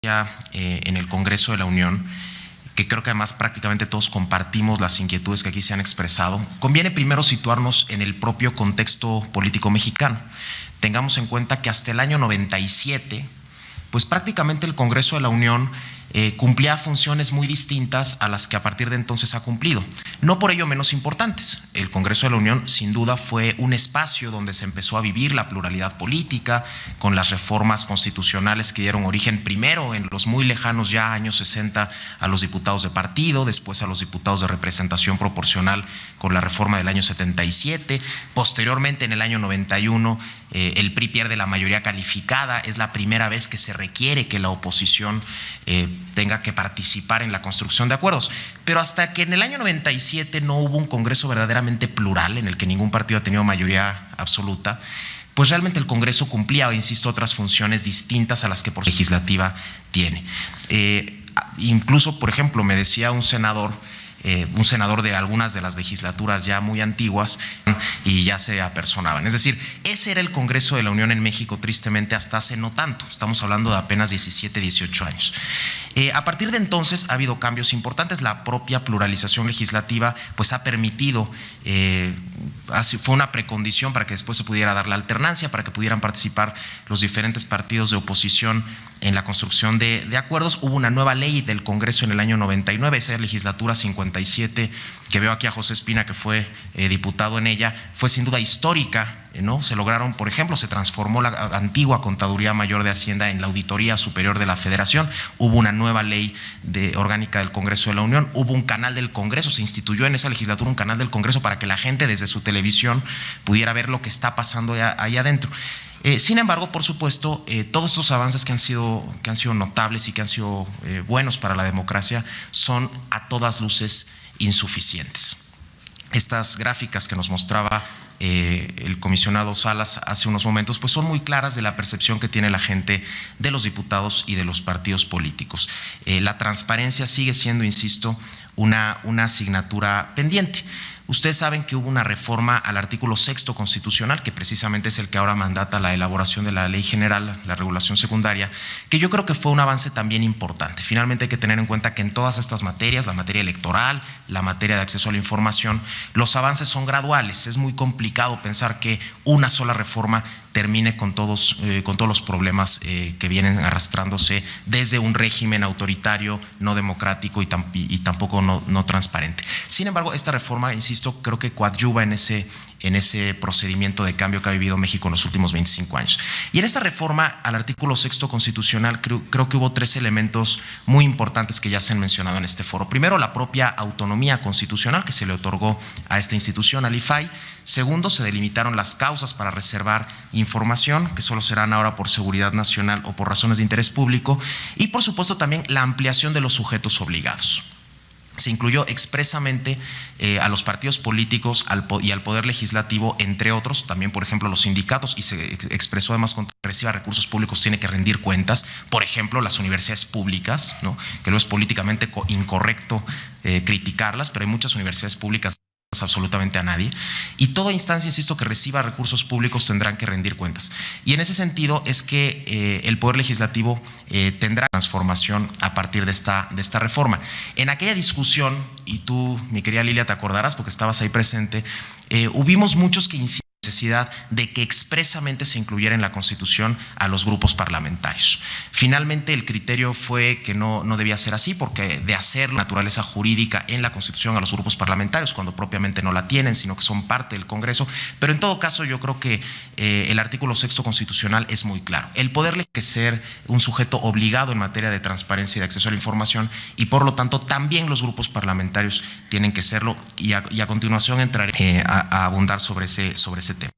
En el Congreso de la Unión, que creo que además prácticamente todos compartimos las inquietudes que aquí se han expresado, conviene primero situarnos en el propio contexto político mexicano. Tengamos en cuenta que hasta el año 97, pues prácticamente el Congreso de la Unión cumplía funciones muy distintas a las que a partir de entonces ha cumplido. No por ello menos importantes. El Congreso de la Unión sin duda fue un espacio donde se empezó a vivir la pluralidad política, con las reformas constitucionales que dieron origen primero en los muy lejanos ya años 60 a los diputados de partido, después a los diputados de representación proporcional con la reforma del año 77, posteriormente en el año 91 el PRI pierde la mayoría calificada, es la primera vez que se requiere que la oposición tenga que participar en la construcción de acuerdos. Pero hasta que en el año 97 no hubo un Congreso verdaderamente plural, en el que ningún partido ha tenido mayoría absoluta, pues realmente el Congreso cumplía, insisto, otras funciones distintas a las que por legislativa tiene. Incluso, por ejemplo, me decía un senador de algunas de las legislaturas ya muy antiguas y ya se apersonaban. Es decir, ese era el Congreso de la Unión en México, tristemente, hasta hace no tanto. Estamos hablando de apenas 17, 18 años. A partir de entonces ha habido cambios importantes. La propia pluralización legislativa pues ha permitido, fue una precondición para que después se pudiera dar la alternancia, para que pudieran participar los diferentes partidos de oposición en la construcción de acuerdos. Hubo una nueva ley del Congreso en el año 99, esa legislatura 57, que veo aquí a José Espina, que fue diputado en ella, fue sin duda histórica, ¿no? Se lograron, por ejemplo, se transformó la antigua Contaduría Mayor de Hacienda en la Auditoría Superior de la Federación, hubo una nueva ley orgánica del Congreso de la Unión, hubo un canal del Congreso, se instituyó en esa legislatura un canal del Congreso para que la gente desde su televisión pudiera ver lo que está pasando ahí adentro. Sin embargo, por supuesto, todos estos avances que han sido notables y que han sido buenos para la democracia son a todas luces insuficientes. Estas gráficas que nos mostraba el comisionado Salas hace unos momentos, pues son muy claras de la percepción que tiene la gente de los diputados y de los partidos políticos. La transparencia sigue siendo, insisto, una asignatura pendiente. Ustedes saben que hubo una reforma al artículo 6º constitucional, que precisamente es el que ahora mandata la elaboración de la ley general, la regulación secundaria, que yo creo que fue un avance también importante. Finalmente hay que tener en cuenta que en todas estas materias, la materia electoral, la materia de acceso a la información, los avances son graduales. Es muy complicado pensar que una sola reforma termine con todos los problemas que vienen arrastrándose desde un régimen autoritario, no democrático y tampoco no transparente. Sin embargo, esta reforma, insisto, creo que coadyuva en ese procedimiento de cambio que ha vivido México en los últimos 25 años. Y en esta reforma al artículo 6º constitucional creo que hubo 3 elementos muy importantes que ya se han mencionado en este foro. Primero, la propia autonomía constitucional que se le otorgó a esta institución, al IFAI. Segundo, se delimitaron las causas para reservar información, que solo serán ahora por seguridad nacional o por razones de interés público. Y por supuesto también la ampliación de los sujetos obligados. Se incluyó expresamente a los partidos políticos y al Poder Legislativo, entre otros, también por ejemplo los sindicatos, y se expresó además cuando reciba recursos públicos tiene que rendir cuentas, por ejemplo las universidades públicas, ¿no? Que luego es políticamente incorrecto criticarlas, pero hay muchas universidades públicas absolutamente a nadie, y toda instancia, insisto, que reciba recursos públicos tendrán que rendir cuentas. Y en ese sentido es que el Poder Legislativo tendrá transformación a partir de esta reforma. En aquella discusión, y tú, mi querida Lilia, te acordarás porque estabas ahí presente, hubimos muchos que insistían en la necesidad de que expresamente se incluyera en la Constitución a los grupos parlamentarios. Finalmente el criterio fue que no debía ser así, porque de hacerlo naturaleza jurídica en la Constitución a los grupos parlamentarios, cuando propiamente no la tienen, sino que son parte del Congreso. Pero en todo caso yo creo que el artículo 6º constitucional es muy claro. El poder tiene que ser un sujeto obligado en materia de transparencia y de acceso a la información, y por lo tanto también los grupos parlamentarios tienen que serlo, y a continuación entraré a abundar sobre ese tema.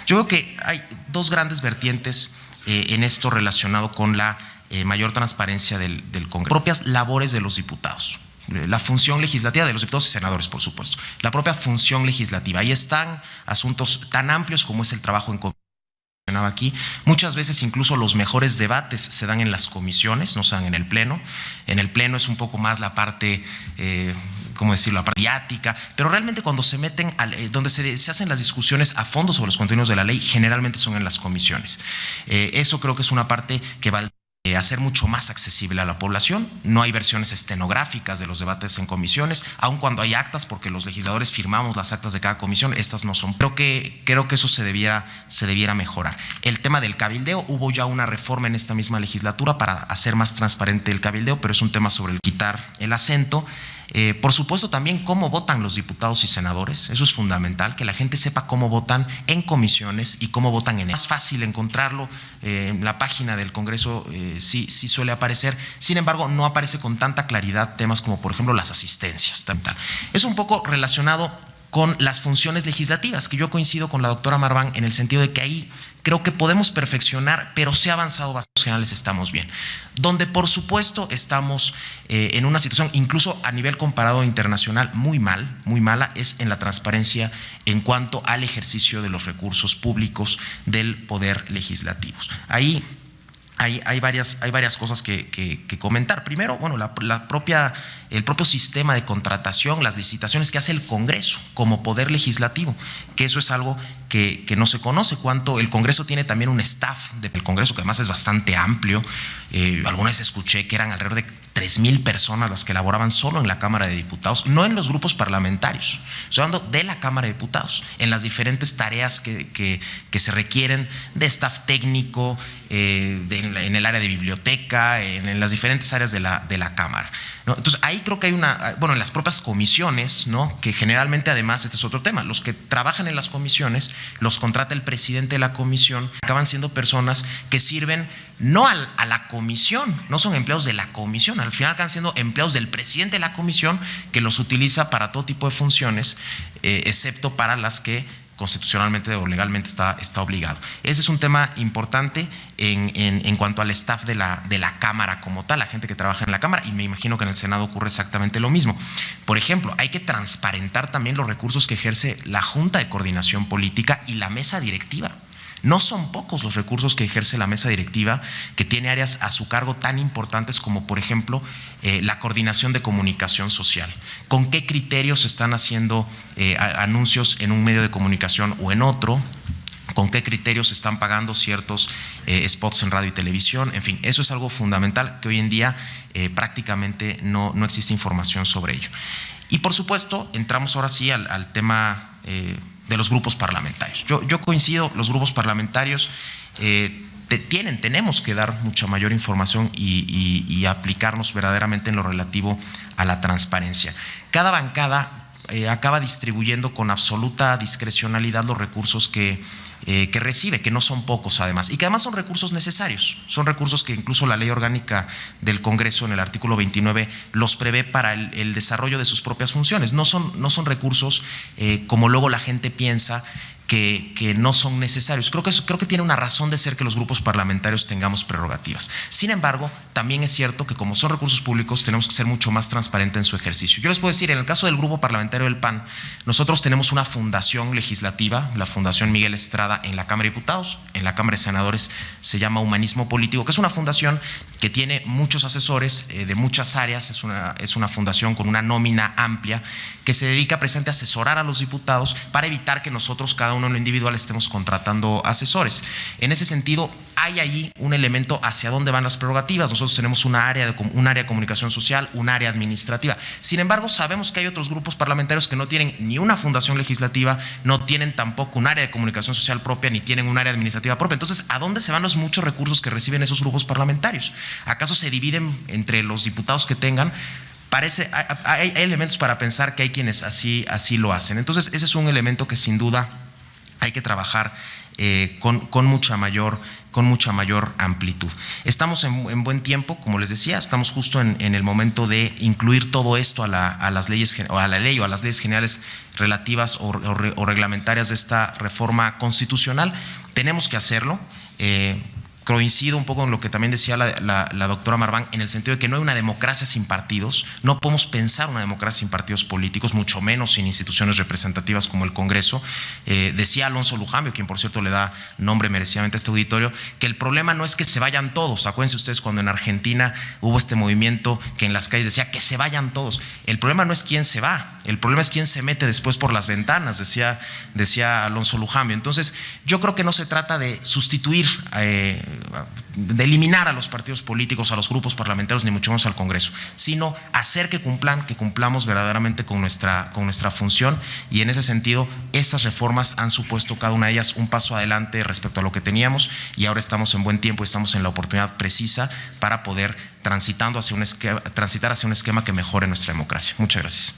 Yo creo que hay 2 grandes vertientes en esto relacionado con la mayor transparencia del Congreso. Propias labores de los diputados, la función legislativa de los diputados y senadores, por supuesto, la propia función legislativa. Ahí están asuntos tan amplios como es el trabajo en comisión. Aquí muchas veces incluso los mejores debates se dan en las comisiones, no se dan en el pleno. En el pleno es un poco más la parte, ¿cómo decirlo?, la parte mediática, pero realmente cuando se meten, donde se hacen las discusiones a fondo sobre los contenidos de la ley, generalmente son en las comisiones. Eso creo que es una parte que vale hacer mucho más accesible a la población. No hay versiones estenográficas de los debates en comisiones, aun cuando hay actas, porque los legisladores firmamos las actas de cada comisión, estas no son. Creo que eso se debiera mejorar. El tema del cabildeo, hubo ya una reforma en esta misma legislatura para hacer más transparente el cabildeo, pero es un tema sobre el quitar el acento. Por supuesto, también cómo votan los diputados y senadores. Eso es fundamental, que la gente sepa cómo votan en comisiones y cómo votan en. Es más fácil encontrarlo en la página del Congreso, sí suele aparecer. Sin embargo, no aparece con tanta claridad temas como, por ejemplo, las asistencias. Es un poco relacionado con las funciones legislativas, que yo coincido con la doctora Marván en el sentido de que ahí creo que podemos perfeccionar, pero se ha avanzado bastante. En generales estamos bien. Donde por supuesto estamos en una situación, incluso a nivel comparado internacional, muy mala, es en la transparencia en cuanto al ejercicio de los recursos públicos del poder legislativo. Ahí hay varias cosas que comentar. Primero, bueno, el propio sistema de contratación, las licitaciones que hace el Congreso como poder legislativo, que eso es algo que no se conoce. Cuánto el Congreso tiene también un staff del Congreso que además es bastante amplio. Alguna vez escuché que eran alrededor de 3,000 personas las que laboraban solo en la Cámara de Diputados, no en los grupos parlamentarios, estoy hablando de la Cámara de Diputados, en las diferentes tareas que se requieren de staff técnico, en el área de biblioteca, en las diferentes áreas de la Cámara, ¿no? Entonces ahí creo que hay en las propias comisiones, ¿no? Que generalmente, además, este es otro tema, los que trabajan en las comisiones los contrata el presidente de la comisión, acaban siendo personas que sirven no a la comisión, no son empleados de la comisión, al final acaban siendo empleados del presidente de la comisión, que los utiliza para todo tipo de funciones, excepto para las que constitucionalmente o legalmente está obligado. Ese es un tema importante en cuanto al staff de la Cámara como tal, la gente que trabaja en la Cámara, y me imagino que en el Senado ocurre exactamente lo mismo. Por ejemplo, hay que transparentar también los recursos que ejerce la Junta de Coordinación Política y la mesa directiva. No son pocos los recursos que ejerce la mesa directiva, que tiene áreas a su cargo tan importantes como, por ejemplo, la coordinación de comunicación social. ¿Con qué criterios se están haciendo anuncios en un medio de comunicación o en otro? ¿Con qué criterios se están pagando ciertos spots en radio y televisión? En fin, eso es algo fundamental que hoy en día prácticamente no existe información sobre ello. Y por supuesto, entramos ahora sí al tema de los grupos parlamentarios. Yo coincido, los grupos parlamentarios tenemos que dar mucha mayor información y aplicarnos verdaderamente en lo relativo a la transparencia. Cada bancada acaba distribuyendo con absoluta discrecionalidad los recursos que recibe, que no son pocos además, y que además son recursos necesarios, son recursos que incluso la ley orgánica del Congreso en el artículo 29 los prevé para el desarrollo de sus propias funciones. No son recursos como luego la gente piensa que no son necesarios. Creo que tiene una razón de ser que los grupos parlamentarios tengamos prerrogativas. Sin embargo, también es cierto que como son recursos públicos tenemos que ser mucho más transparentes en su ejercicio. Yo les puedo decir, en el caso del grupo parlamentario del PAN, nosotros tenemos una fundación legislativa, la Fundación Miguel Estrada, en la Cámara de Diputados, en la Cámara de Senadores se llama Humanismo Político, que es una fundación que tiene muchos asesores de muchas áreas, es una fundación con una nómina amplia que se dedica precisamente a asesorar a los diputados para evitar que nosotros, cada uno en lo individual, estemos contratando asesores. En ese sentido, hay allí un elemento hacia dónde van las prerrogativas. Nosotros tenemos un área de comunicación social, un área administrativa. Sin embargo, sabemos que hay otros grupos parlamentarios que no tienen ni una fundación legislativa, no tienen tampoco un área de comunicación social propia, ni tienen un área administrativa propia. Entonces, ¿a dónde se van los muchos recursos que reciben esos grupos parlamentarios? ¿Acaso se dividen entre los diputados que tengan? Hay elementos para pensar que hay quienes así lo hacen. Entonces, ese es un elemento que sin duda hay que trabajar con mucha mayor amplitud. Estamos en buen tiempo, como les decía, estamos justo en el momento de incluir todo esto a las leyes, o a la ley o a las leyes generales relativas o reglamentarias de esta reforma constitucional. Tenemos que hacerlo. Coincido un poco en lo que también decía la doctora Marván, en el sentido de que no hay una democracia sin partidos, no podemos pensar una democracia sin partidos políticos, mucho menos sin instituciones representativas como el Congreso. Decía Alonso Lujambio, quien por cierto le da nombre merecidamente a este auditorio, que el problema no es que se vayan todos. Acuérdense ustedes cuando en Argentina hubo este movimiento que en las calles decía que se vayan todos. El problema no es quién se va, el problema es quién se mete después por las ventanas, decía Alonso Lujambio. Entonces, yo creo que no se trata de sustituir de eliminar a los partidos políticos, a los grupos parlamentarios, ni mucho menos al Congreso, sino hacer que cumplamos verdaderamente con nuestra función, y en ese sentido estas reformas han supuesto cada una de ellas un paso adelante respecto a lo que teníamos, y ahora estamos en buen tiempo y estamos en la oportunidad precisa para poder transitar hacia un esquema que mejore nuestra democracia. Muchas gracias.